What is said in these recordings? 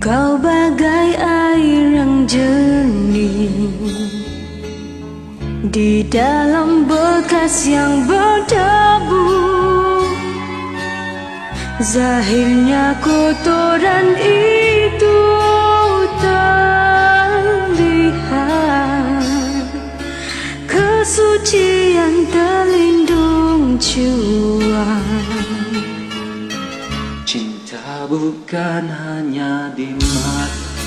Engkau bagai air yang jernih di dalam bekas yang berdebu. Zahirnya kotoran itu terlihat, kesucian terlindung jua. Cinta bukan hanya di mata,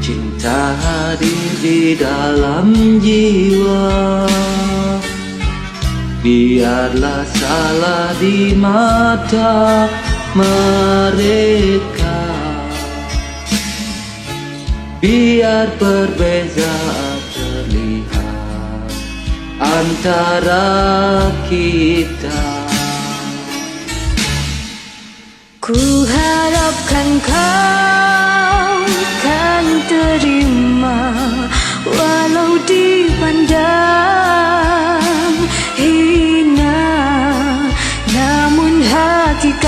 cinta hadir di dalam jiwa. Biarlah salah di mata mereka, biar perbezaan terlihat antara kita. Ku harapkan kau kan terima, walau dipandang hina, namun hakikat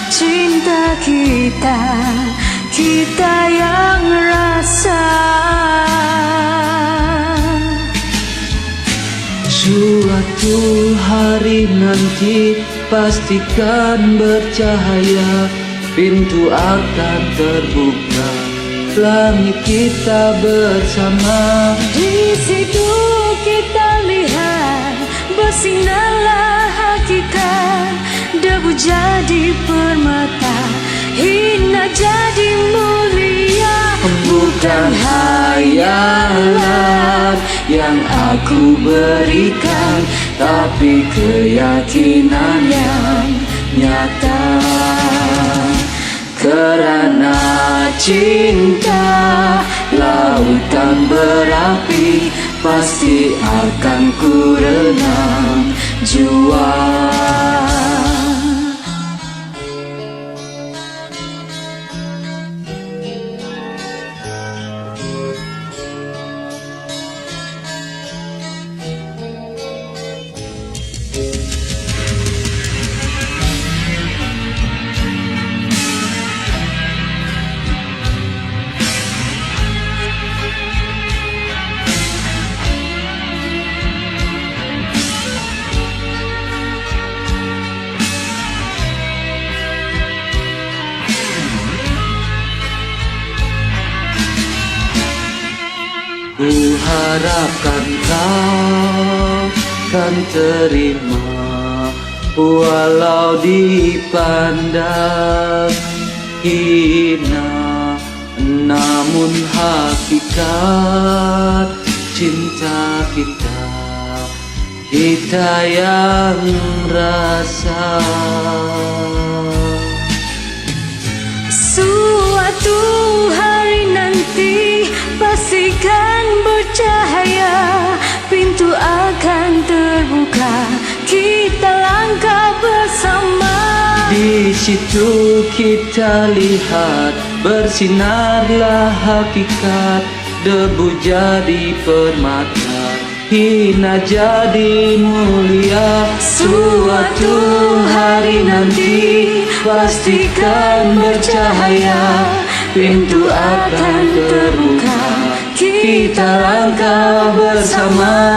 cinta kita, kita yang rasa. Suatu hari nanti pastikan bercahaya, pintu akan terbuka, langit kita bersama. Di situ kita lihat bersinarlah hakikat, debu jadi permata, hina jadi mulia. Bukan hayalan yang aku berikan, tapi keyakinan yang nyata. Kerana cinta lautan berapi, pasti akan ku renang jua. Ku harapkan kau kan terima, walau dipandang hina, namun hakikat cinta kita, kita yang rasa. Suatu hari nanti pastikan bercahaya, pintu akan terbuka, kita langkah bersama. Di situ kita lihat bersinarlah hakikat, debu jadi permata, hina jadi mulia. Suatu hari nanti pastikan bercahaya, pintu akan terbuka, kita langkah bersama.